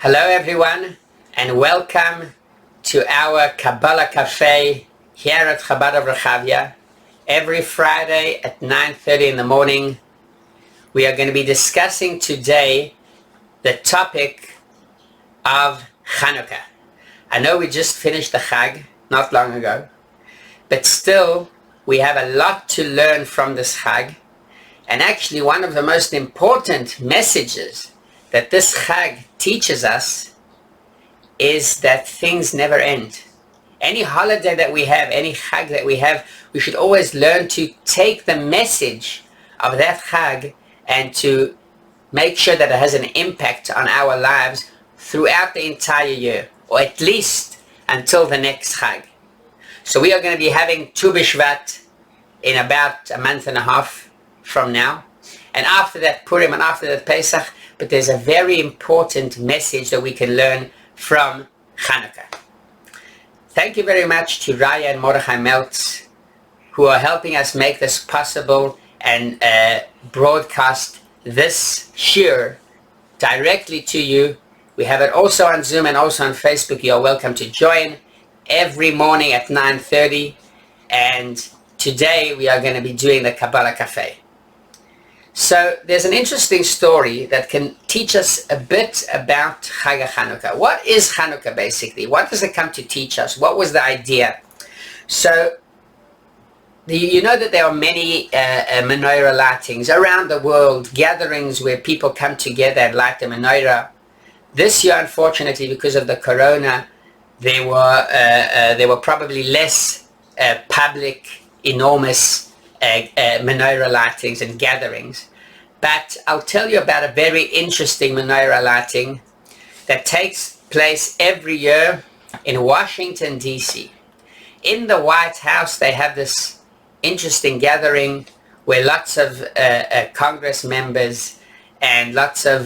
Hello everyone, and welcome to our Kabbalah Café here at Chabad of Rechavia. Every Friday at 9:30 in the morning, we are going to be discussing today the topic of Chanukah. I know we just finished the Chag not long ago, but still we have a lot to learn from this Chag. And actually one of the most important messages that this Chag teaches us is that things never end. Any holiday that we have, any Chag that we have, we should always learn to take the message of that Chag and to make sure that it has an impact on our lives throughout the entire year, or at least until the next Chag. So we are going to be having Tu B'Shvat in about a month and a half from now, and after that Purim, and after that Pesach. But there's a very important message that we can learn from Chanukah. Thank you very much to Raya and Mordechai Meltz, who are helping us make this possible and broadcast this shir directly to you. We have it also on Zoom and also on Facebook. You're welcome to join every morning at 9:30. And today we are going to be doing the Kabbalah Café. So there's an interesting story that can teach us a bit about Chag Chanukah. What is Chanukah basically? What does it come to teach us? What was the idea? So you know that there are many menorah lightings around the world, gatherings where people come together and light the menorah. This year, unfortunately, because of the corona, there were probably less public, enormous menorah lightings and gatherings. But I'll tell you about a very interesting menorah lighting that takes place every year in Washington, D.C. In the White House, they have this interesting gathering where lots of Congress members and lots of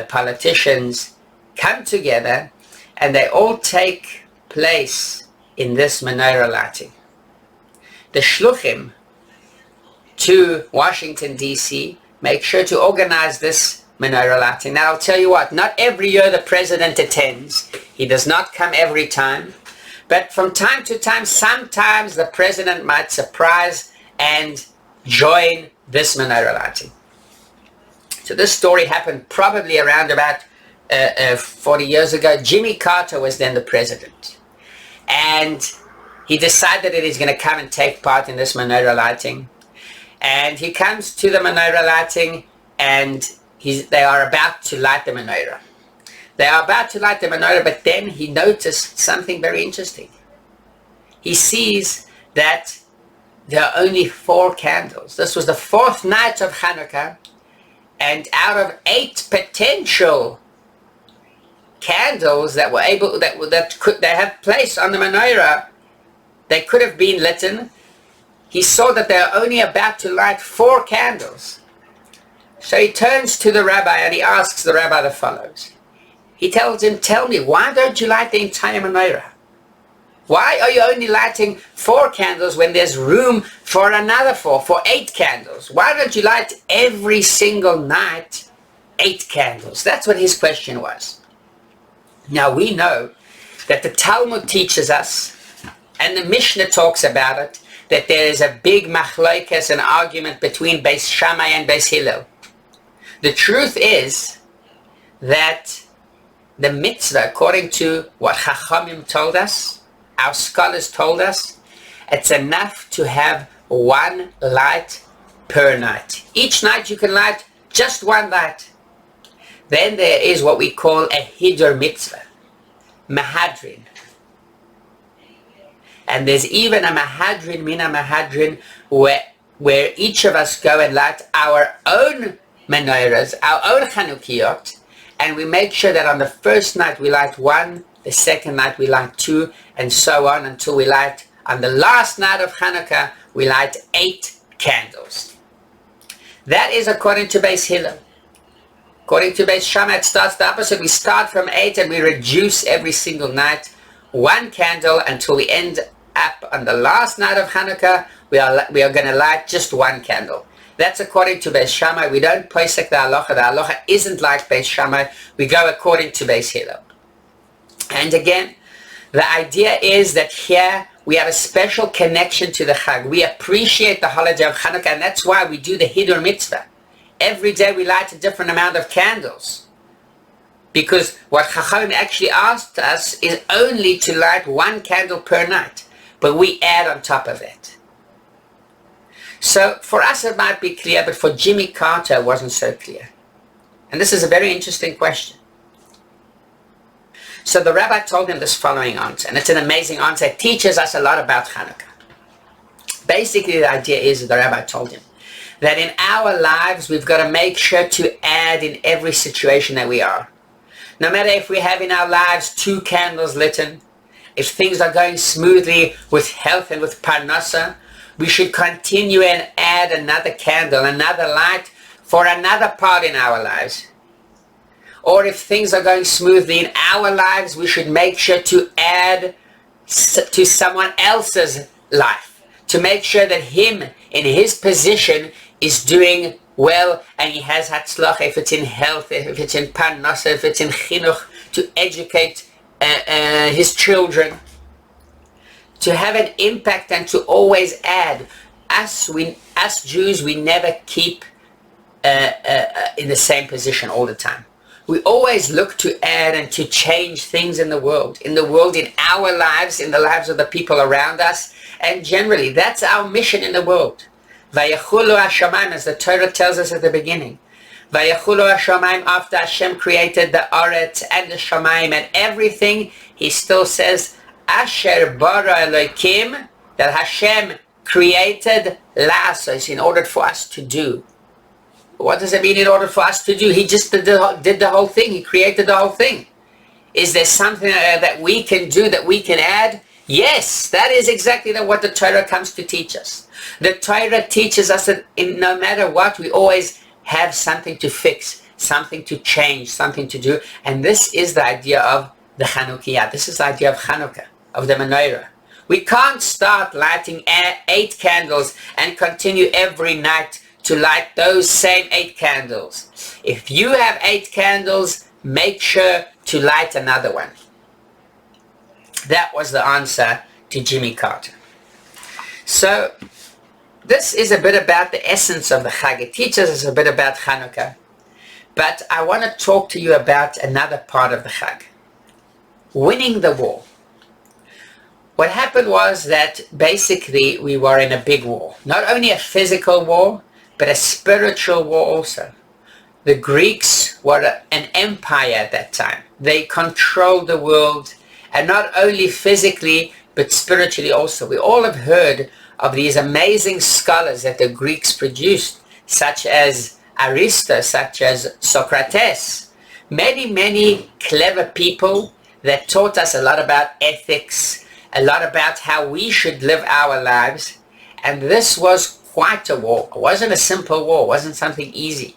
politicians come together, and they all take place in this menorah lighting. The shluchim to Washington, D.C. make sure to organize this menorah lighting. Now, I'll tell you what, not every year the president attends. He does not come every time. But from time to time, sometimes the president might surprise and join this menorah lighting. So this story happened probably around about 40 years ago. Jimmy Carter was then the president. And he decided that he's going to come and take part in this menorah lighting. And he comes to the menorah lighting, and they are about to light the menorah. They are about to light the menorah, but then he noticed something very interesting. He sees that there are only 4 candles. This was the 4th night of Chanukah, and out of 8 potential candles that were able they have place on the menorah, they could have been lit. He saw that they are only about to light 4 candles. So he turns to the rabbi and he asks the rabbi the follows. He tells him, "Tell me, why don't you light the entire menorah? Why are you only lighting 4 candles when there's room for another 4, for 8 candles? Why don't you light every single night 8 candles?" That's what his question was. Now we know that the Talmud teaches us, and the Mishnah talks about it, that there is a big machlokes, an argument between Beis Shammai and Beis Hillel. The truth is that the mitzvah, according to what Chachamim told us, our scholars told us, it's enough to have 1 light per night. Each night you can light just 1 light. Then there is what we call a hidur mitzvah, mahadrin. And there's even a mahadrin, mina mahadrin, where each of us go and light our own menorahs, our own Chanukiot, and we make sure that on the first night we light 1, the second night we light 2, and so on until we light, on the last night of Chanukah, we light 8 candles. That is according to Beis Hillel. According to Beis Shammai, it starts the opposite. We start from 8 and we reduce every single night 1 candle until we end up on the last night of Chanukah. We are going to light just 1 candle. That's according to Beis Shammai. We don't posek the halacha. The halacha isn't like Beis Shammai. We go according to Beis Hillel. And again, the idea is that here we have a special connection to the Chag. We appreciate the holiday of Chanukah, and that's why we do the Hidur Mitzvah. Every day we light a different amount of candles. Because what Chachamim actually asked us is only to light one candle per night. But we add on top of it. So for us it might be clear, but for Jimmy Carter it wasn't so clear. And this is a very interesting question. So the rabbi told him this following answer, and it's an amazing answer. It teaches us a lot about Chanukah. Basically the idea is that the rabbi told him that in our lives we've got to make sure to add in every situation that we are. No matter if we have in our lives 2 candles lit, if things are going smoothly with health and with parnasa, we should continue and add another candle, another light for another part in our lives. Or if things are going smoothly in our lives, we should make sure to add to someone else's life, to make sure that him in his position is doing well and he has hatzlach, if it's in health, if it's in parnasa, if it's in chinuch, to educate his children, to have an impact and to always add. Us Jews, we never keep in the same position all the time. We always look to add and to change things in the world, in our lives, in the lives of the people around us, and generally, that's our mission in the world. Vayachulu hashamayim, as the Torah tells us at the beginning. Vayachulu hashamayim, after Hashem created the Aretz and the Shamayim and everything, he still says, Asher bara Elokim, that Hashem created la'asos, in order for us to do. What does it mean in order for us to do? He just did the whole thing. He created the whole thing. Is there something that we can do, that we can add? Yes, that is exactly what the Torah comes to teach us. The Torah teaches us that no matter what, we always have something to fix, something to change, something to do. And this is the idea of the Chanukah. This is the idea of Chanukah, of the menorah. We can't start lighting 8 candles and continue every night to light those same 8 candles. If you have 8 candles, make sure to light another one. That was the answer to Jimmy Carter. So this is a bit about the essence of the Chag. It teaches us a bit about Chanukah. But I want to talk to you about another part of the Chag. Winning the war. What happened was that basically we were in a big war. Not only a physical war, but a spiritual war also. The Greeks were an empire at that time. They controlled the world, and not only physically, but spiritually also. We all have heard of these amazing scholars that the Greeks produced, such as Aristotle, such as Socrates. Many, many clever people that taught us a lot about ethics, a lot about how we should live our lives. And this was quite a war. It wasn't a simple war. It wasn't something easy.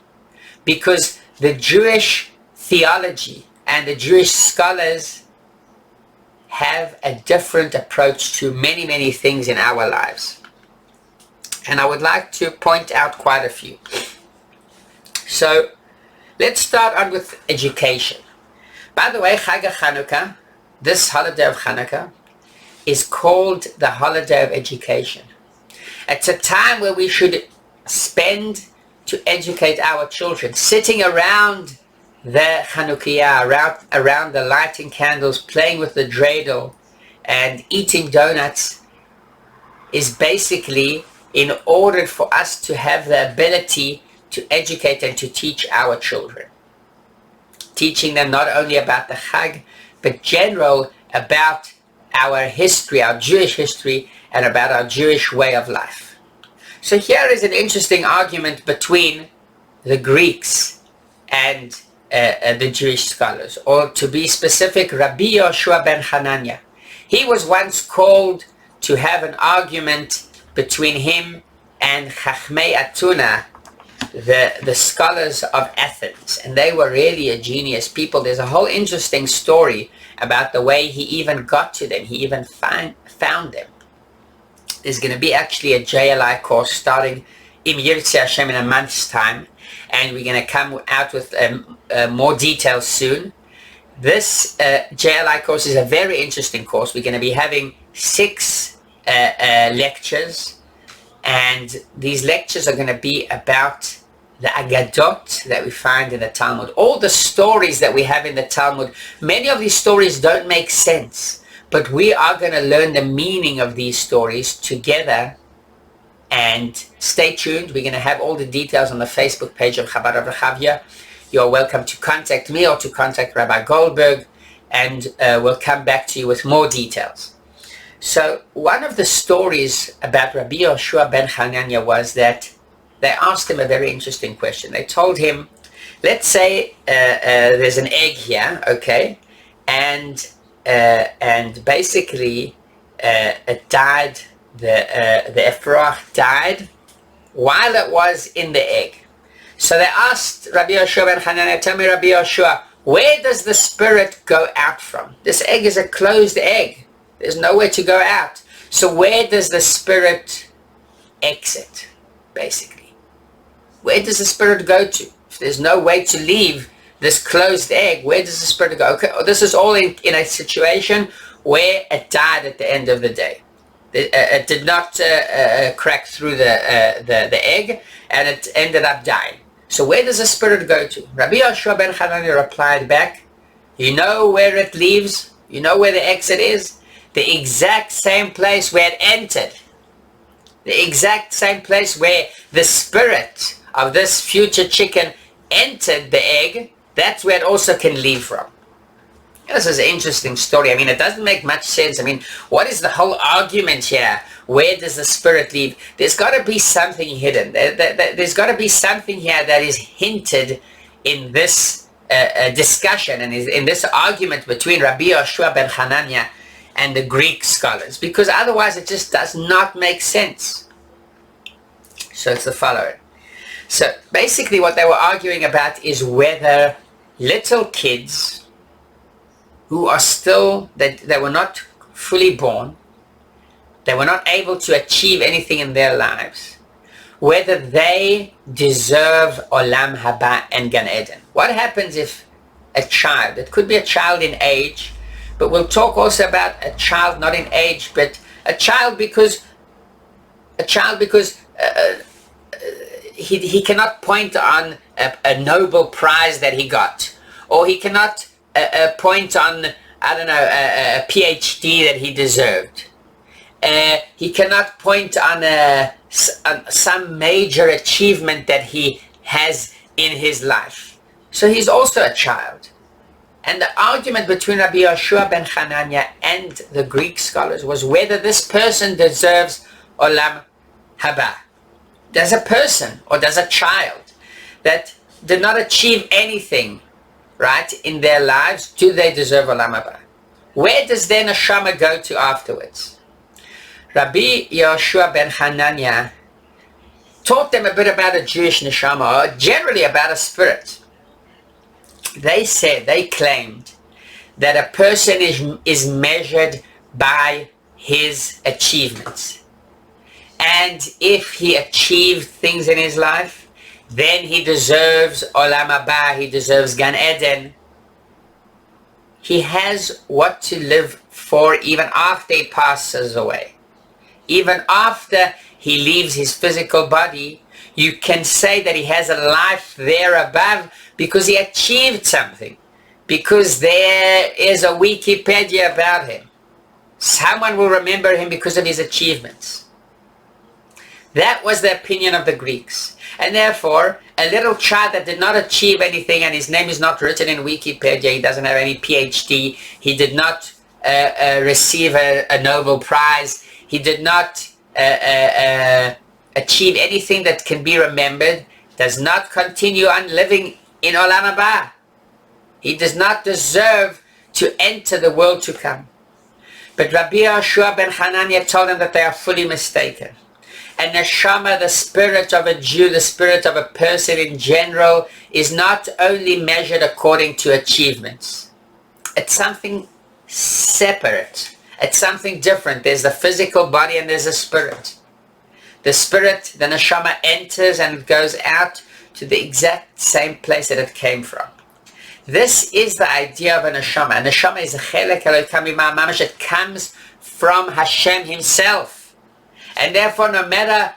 Because the Jewish theology and the Jewish scholars have a different approach to many, many things in our lives. And I would like to point out quite a few. So let's start on with education. By the way, Chag Chanukah, this holiday of Chanukah, is called the holiday of education. It's a time where we should spend to educate our children. Sitting around the Chanukah, around the lighting candles, playing with the dreidel, and eating donuts is basically in order for us to have the ability to educate and to teach our children. Teaching them not only about the Chag, but general about our history, our Jewish history, and about our Jewish way of life. So here is an interesting argument between the Greeks and the Jewish scholars, or to be specific, Rabbi Yoshua ben Hanania. He was once called to have an argument between him and Chachmei Atuna, the scholars of Athens, and they were really a genius people. There's a whole interesting story about the way he even got to them. He even found them. There's going to be actually a JLI course starting Im Yirtzeh Hashem in a month's time, and we're going to come out with more details soon. This JLI course is a very interesting course. We're going to be having 6 lectures, and these lectures are going to be about the Agadot that we find in the Talmud. All the stories that we have in the Talmud, many of these stories don't make sense, but we are going to learn the meaning of these stories together. And stay tuned. We're going to have all the details on the Facebook page of Chabad of Rechavia. You're welcome to contact me or to contact Rabbi Goldberg, and we'll come back to you with more details. So one of the stories about Rabbi Yoshua ben Hanania was that they asked him a very interesting question. They told him, let's say there's an egg here, okay, and basically it died. The Efrach died while it was in the egg. So they asked Rabbi Yoshua ben Hanania, tell me, Rabbi Yoshua, where does the spirit go out from? This egg is a closed egg. There's nowhere to go out. So where does the spirit exit, basically? Where does the spirit go to? If there's no way to leave this closed egg, where does the spirit go? Okay, this is all in a situation where it died at the end of the day. It did not crack through the egg, and it ended up dying. So where does the spirit go to? Rabbi Yoshua ben Hanania replied back, you know where it leaves? You know where the exit is? The exact same place where it entered. The exact same place where the spirit of this future chicken entered the egg, that's where it also can leave from. This is an interesting story. I mean, it doesn't make much sense. I mean, what is the whole argument here? Where does the spirit leave? There's got to be something hidden. There's got to be something here that is hinted in this discussion and in this argument between Rabbi Yoshua ben Hanania and the Greek scholars, because otherwise it just does not make sense. So it's the following. So basically what they were arguing about is whether little kids who are still, they were not fully born, they were not able to achieve anything in their lives, whether they deserve Olam Haba and Gan Eden. What happens if a child, it could be a child in age, but we'll talk also about a child not in age, but a child because he cannot point on a Nobel Prize that he got, or he cannot point on, I don't know, a PhD that he deserved. He cannot point on some major achievement that he has in his life. So he's also a child. And the argument between Rabbi Yoshua ben Hanania and the Greek scholars was whether this person deserves Olam Haba. Does a person or does a child that did not achieve anything, right, in their lives, do they deserve Olam Haba? Where does their neshama go to afterwards? Rabbi Yoshua ben Hanania taught them a bit about a Jewish neshama, or generally about a spirit. They claimed that a person is measured by his achievements. And if he achieved things in his life, then he deserves Olam Haba, he deserves Gan Eden. He has what to live for even after he passes away. Even after he leaves his physical body, you can say that he has a life there above because he achieved something. Because there is a Wikipedia about him. Someone will remember him because of his achievements. That was the opinion of the Greeks. And therefore, a little child that did not achieve anything and his name is not written in Wikipedia, he doesn't have any PhD, he did not receive a Nobel Prize, he did not achieve anything that can be remembered, does not continue on living in Olam Haba. He does not deserve to enter the world to come. But Rabbi Yoshua ben Hanania told them that they are fully mistaken. And neshama, the spirit of a Jew, the spirit of a person in general, is not only measured according to achievements. It's something separate. It's something different. There's the physical body and there's a spirit. the spirit, the neshama, enters and it goes out to the exact same place that it came from. This is the idea of a neshama. A neshama is a chelek Elokim mamash. It comes from Hashem himself. And therefore, no matter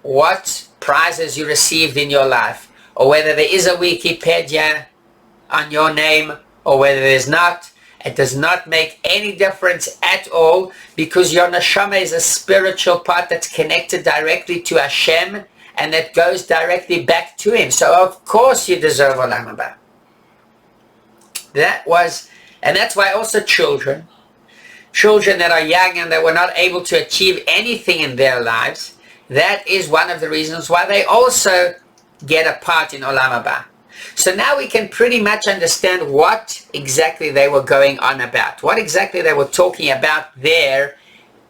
what prizes you received in your life, or whether there is a Wikipedia on your name, or whether there's not, it does not make any difference at all, because your neshama is a spiritual part that's connected directly to Hashem, and that goes directly back to him. So of course you deserve Olam Haba. And that's why also children that are young and that were not able to achieve anything in their lives, that is one of the reasons why they also get a part in Olam Haba. So now we can pretty much understand what exactly they were going on about, what exactly they were talking about there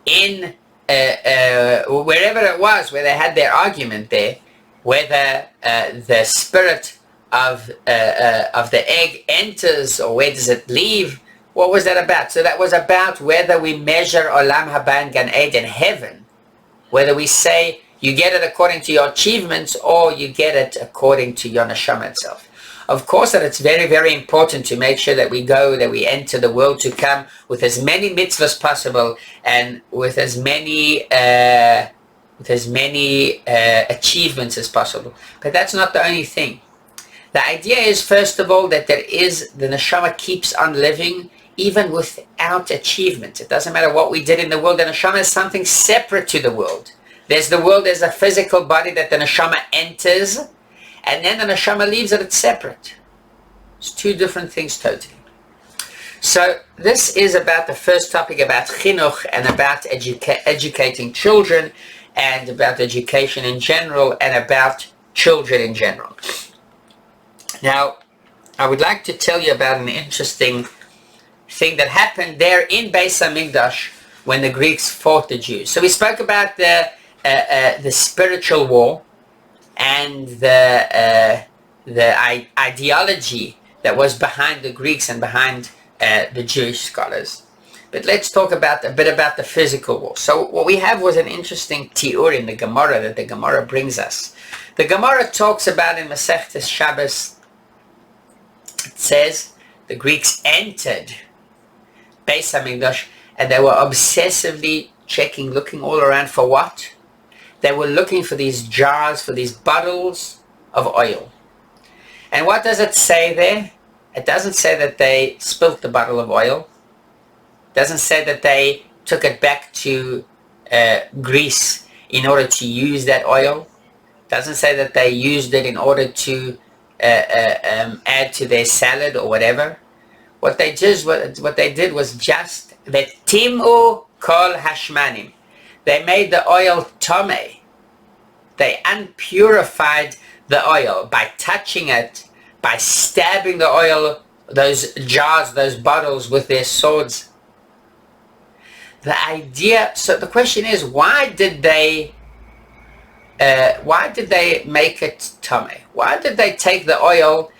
in wherever it was, where they had their argument there, whether the spirit of the egg enters or where does it leave. What was that about? So that was about whether we measure Olam Haba and Gan Eden, heaven, whether we say you get it according to your achievements or you get it according to your neshama itself. Of course that it's very, very important to make sure that we enter the world to come with as many mitzvahs as possible and with as many achievements as possible. But that's not the only thing. The idea is, first of all, that the neshama keeps on living even without achievement. It doesn't matter what we did in the world. The neshama is something separate to the world. There's the world, there's a physical body that the neshama enters, and then the neshama leaves it, it's separate. It's two different things totally. So this is about the first topic, about chinuch and about educating children and about education in general and about children in general. Now, I would like to tell you about an interesting thing that happened there in Beis HaMikdash when the Greeks fought the Jews. So we spoke about the spiritual war and the ideology that was behind the Greeks and behind the Jewish scholars. But let's talk a bit about the physical war. So what we have was an interesting tiur in the Gemara that the Gemara brings us. The Gemara talks about in Masechtes Shabbos. It says the Greeks entered Beis HaMikdash and they were obsessively checking, looking all around for what? They were looking for these jars, for these bottles of oil. And what does it say there? It doesn't say that they spilt the bottle of oil. It doesn't say that they took it back to Greece in order to use that oil. It doesn't say that they used it in order to add to their salad or whatever. What they did was just the timu kol hashmanim. They made the oil tomei. They unpurified the oil by touching it, by stabbing the oil, those jars, those bottles with their swords. The idea. So the question is, why did they make it tomei? Why did they take the oil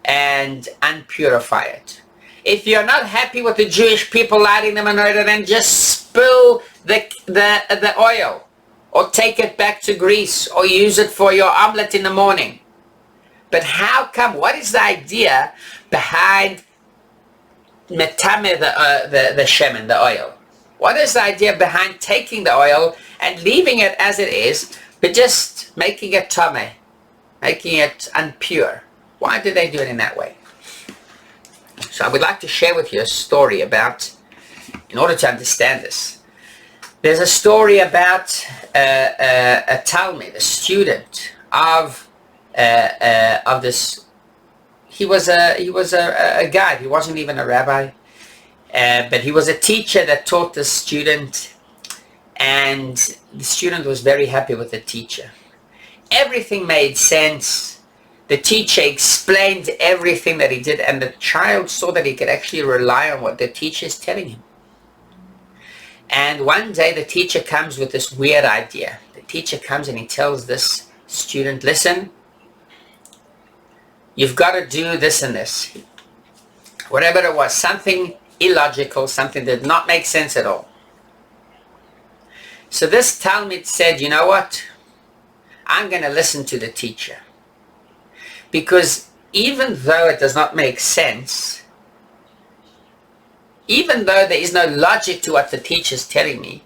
and unpurify it? If you're not happy with the Jewish people lighting the menorah, then just spill the oil, or take it back to Greece, or use it for your omelette in the morning. But how come? What is the idea behind metame the shemen, the oil? What is the idea behind taking the oil and leaving it as it is, but just making it tameh, making it unpure? Why did they do it in that way? So I would like to share with you a story about, in order to understand this. There's a story about a Talmud, a student of this. He was a guide. He wasn't even a rabbi, but he was a teacher that taught the student, and the student was very happy with the teacher. Everything made sense. The teacher explained everything that he did, and the child saw that he could actually rely on what the teacher is telling him. And one day the teacher comes with this weird idea. The teacher comes and he tells this student, listen, you've got to do this and this. Whatever it was, something illogical, something that did not make sense at all. So this Talmud said, you know what? I'm going to listen to the teacher. Because even though it does not make sense, even though there is no logic to what the teacher is telling me,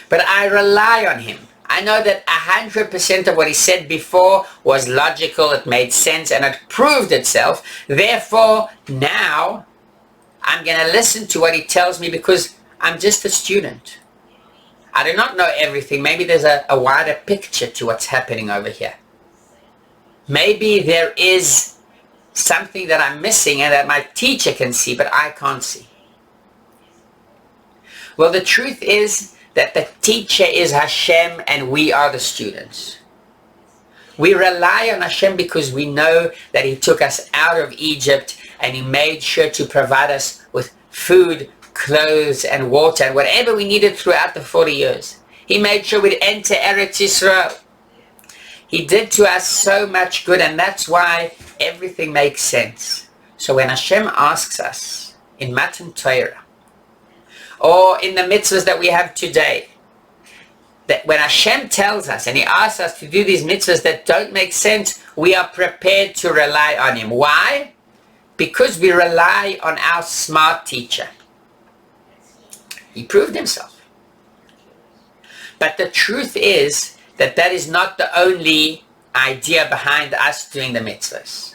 but I rely on him. I know that 100% of what he said before was logical, it made sense, and it proved itself. Therefore, now I'm going to listen to what he tells me because I'm just a student. I do not know everything. Maybe there's a wider picture to what's happening over here. Maybe there is something that I'm missing and that my teacher can see, but I can't see. Well, the truth is that the teacher is Hashem and we are the students. We rely on Hashem because we know that he took us out of Egypt and he made sure to provide us with food, clothes and water and whatever we needed throughout the 40 years. He made sure we'd enter Eretz Yisrael. He did to us so much good, and that's why everything makes sense. So when Hashem asks us in Matan Torah, or in the mitzvahs that we have today, that when Hashem tells us and he asks us to do these mitzvahs that don't make sense, we are prepared to rely on him. Why? Because we rely on our smart teacher. He proved himself. But the truth is that that is not the only idea behind us doing the mitzvahs.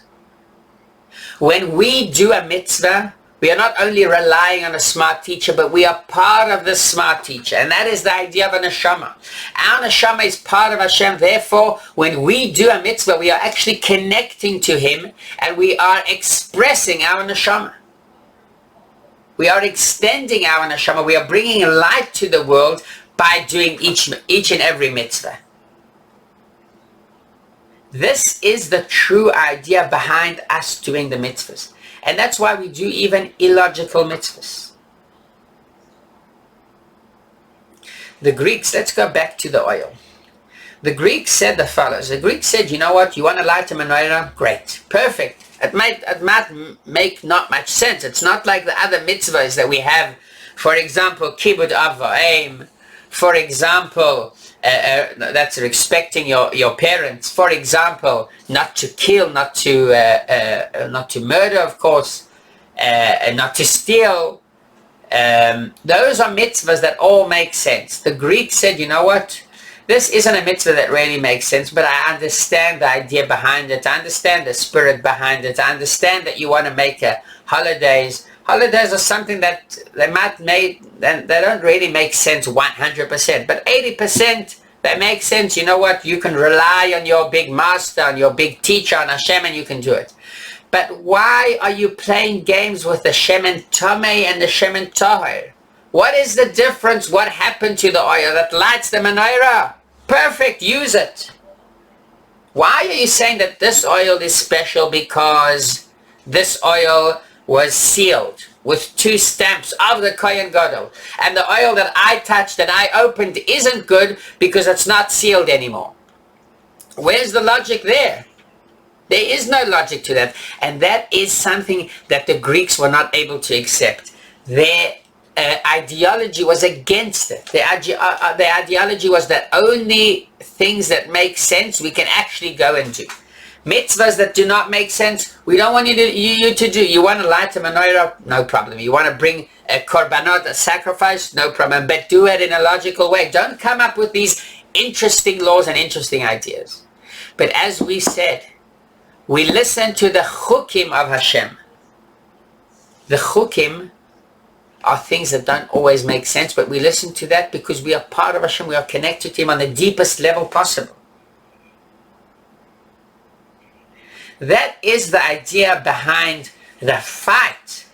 When we do a mitzvah, we are not only relying on a smart teacher, but we are part of the smart teacher. And that is the idea of a neshama. Our neshama is part of Hashem. Therefore, when we do a mitzvah, we are actually connecting to him and we are expressing our neshama. We are extending our neshama. We are bringing light to the world by doing each and every mitzvah. This is the true idea behind us doing the mitzvahs. And that's why we do even illogical mitzvahs. The Greeks, let's go back to the oil. The Greeks said the follows. The Greeks said, you know what, you want to light a menorah? Great. Perfect. It might make not much sense. It's not like the other mitzvahs that we have. For example, Kibud Av V'Aim. For example, that's respecting your parents. For example, not to kill, not to murder, of course, and not to steal. Those are mitzvahs that all make sense. The Greeks said, you know what? This isn't a mitzvah that really makes sense, but I understand the idea behind it. I understand the spirit behind it. I understand that you want to make holidays. Holidays are something that they don't really make sense 100%, but 80% they make sense. You know what? You can rely on your big master, on your big teacher, on Hashem, and you can do it. But why are you playing games with the Shemen Tameh and the Shemen Tahor? What is the difference? What happened to the oil that lights the menorah? Perfect, use it. Why are you saying that this oil is special because this oil was sealed with 2 stamps of the Kohen Gadol, and the oil that I touched, that I opened, isn't good because it's not sealed anymore? Where's the logic there? There is no logic to that, and that is something that the Greeks were not able to accept. Their ideology was against it. The ideology was that only things that make sense we can actually go and do. Mitzvahs that do not make sense, we don't want you to do. You want to light a menorah? No problem. You want to bring a korbanot, a sacrifice? No problem. But do it in a logical way. Don't come up with these interesting laws and interesting ideas. But as we said, we listen to the chukim of Hashem. The chukim are things that don't always make sense, but we listen to that because we are part of Hashem. We are connected to him on the deepest level possible. That is the idea behind the fight,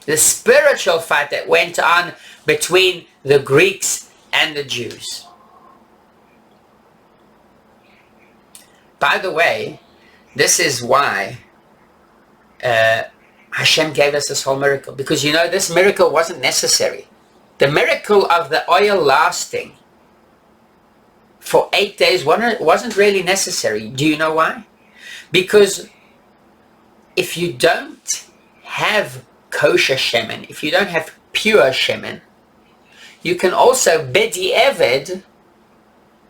the spiritual fight that went on between the Greeks and the Jews. By the way, this is why Hashem gave us this whole miracle. Because you know, this miracle wasn't necessary. The miracle of the oil lasting for 8 days wasn't really necessary. Do you know why? Because if you don't have kosher shemen, if you don't have pure shemen, you can also b'di'evid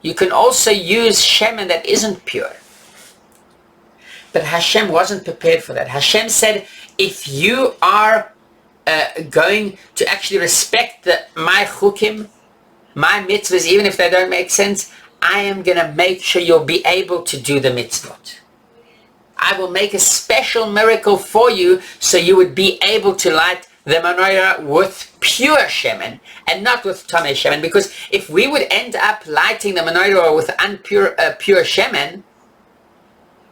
You can also use shemen that isn't pure. But Hashem wasn't prepared for that. Hashem said, if you are going to actually respect my chukim, my mitzvahs, even if they don't make sense, I am going to make sure you'll be able to do the mitzvot. I will make a special miracle for you so you would be able to light the menorah with pure shemen and not with tamei shemen. Because if we would end up lighting the menorah with pure shemen,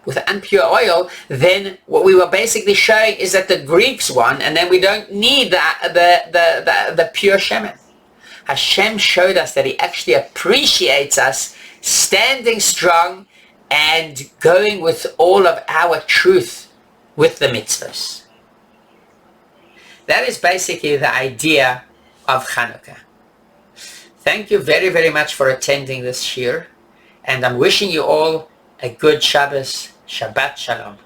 with impure oil, then what we were basically showing is that the Greeks won, and then we don't need the pure shemen. Hashem showed us that He actually appreciates us standing strong and going with all of our truth with the mitzvahs. That is basically the idea of Chanukah. Thank you very, very much for attending this shir, and I'm wishing you all a good Shabbos. Shabbat Shalom.